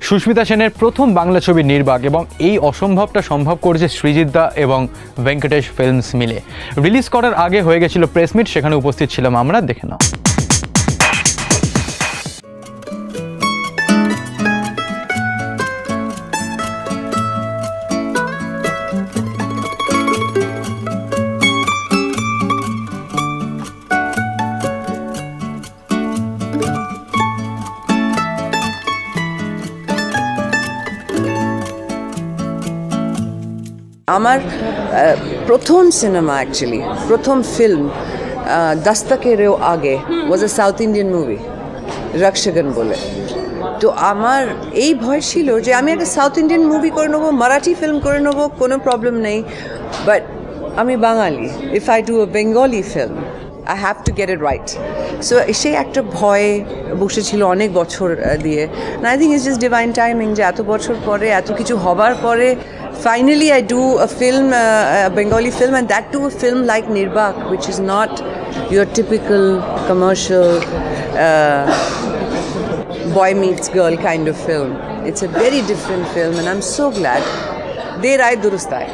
সুস্মিতা সেনের প্রথম বাংলা ছবি নির্বাক এবং এই অসম্ভবটা সম্ভব করেছে সৃজিত দা এবং ভেঙ্কটেশ ফিল্মস মিলে। রিলিজ করার আগে হয়ে গেছিল প্রেস মিট, সেখানে উপস্থিত ছিলাম আমরা, দেখে নাও। আমার প্রথম সিনেমা অ্যাকচুয়ালি প্রথম ফিল্ম দস্তকেরও আগে ওয়াজ এ সাউথ ইন্ডিয়ান মুভি রক্ষগন বলে। তো আমার এই ভয় ছিল যে আমি একটা সাউথ ইন্ডিয়ান মুভি করে নেবো, মারাঠি ফিল্ম করে নেবো, কোনো প্রবলেম নেই, বাট আমি Bangali, if I do a Bengali film I have to get it right. So সেই একটা ভয় বসেছিল অনেক বছর দিয়ে। And I think it's just divine timing যে এত বছর পরে এত কিছু হবার পরে finally I do a film, a Bengali film, and that too a film like Nirbak, which is not your typical commercial boy meets girl kind of film. It's a very different film and I'm so glad Der Aaye Durust Aaye.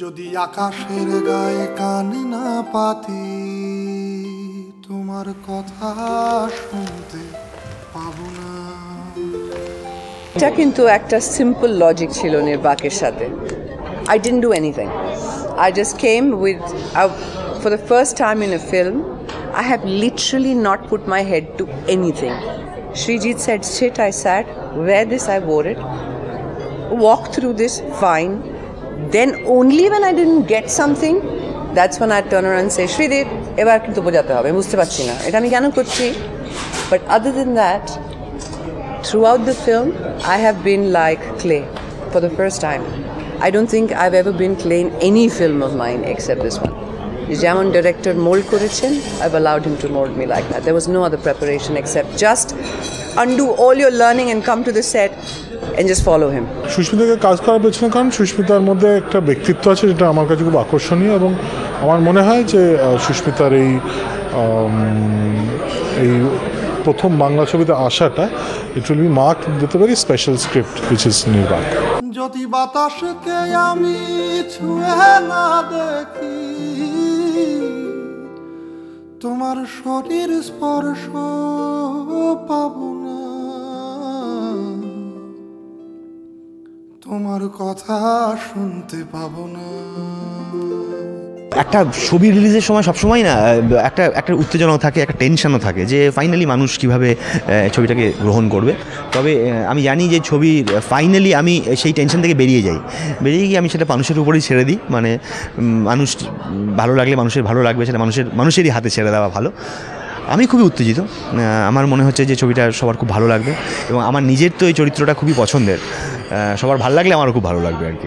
যদি আকাশের গায়ে কান না পাতি তোমার কথা শুনতে পাবো না। এটা কিন্তু একটা সিম্পল লজিক ছিল নির্বাকের সাথে। I didn't do anything. I just came with, for the first time in a film, I have literally not put my head to anything. Srijit said, sit, I sat, wear this, I wore it, walk through this, fine. Then only when I didn't get something, that's when I turn around and say, Sridit, এবার কিন্তু বোঝাতে হবে, বুঝতে পারছি না এটা আমি কেন করছি। But other than that, throughout the film, I have been like clay for the first time. I don't think I've ever been clay in any film of mine except this one. যেমন director mold করেছেন, I've allowed him to mold me like that. There was no other preparation except just undo all your learning and come to the set and just follow him. সুস্মিতাকে কাজ করার পেছনে কারণ সুস্মিতার মধ্যে একটা ব্যক্তিত্ব আছে যেটা আমার কাছে খুব আকর্ষণীয়, এবং আমার মনে হয় যে সুস্মিতার এই প্রথম বাংলা ছবিতে আসাটা it will be marked with a very special script which is নির্বাক। যদি বাতাসকে আমি ছুঁয়ে না দেখি তোমার শরীর স্পর্শ পাবো না, তোমার কথা শুনতে পাবো না। একটা ছবি রিলিজের সময় সবসময় না একটা উত্তেজনাও থাকে, একটা টেনশনও থাকে যে ফাইনালি মানুষ কীভাবে ছবিটাকে গ্রহণ করবে। তবে আমি জানি যে ছবি ফাইনালি আমি সেই টেনশন থেকে বেরিয়ে গিয়ে আমি সেটা মানুষের উপরেই ছেড়ে দিই। মানে মানুষ ভালো লাগলে মানুষের ভালো লাগবে, সেটা মানুষেরই হাতে ছেড়ে দেওয়া ভালো। আমি খুবই উত্তেজিত, আমার মনে হচ্ছে যে ছবিটা সবার খুব ভালো লাগবে এবং আমার নিজের তো এই চরিত্রটা খুবই পছন্দের, সবার ভালো লাগলে আমারও খুব ভালো লাগবে আর কি।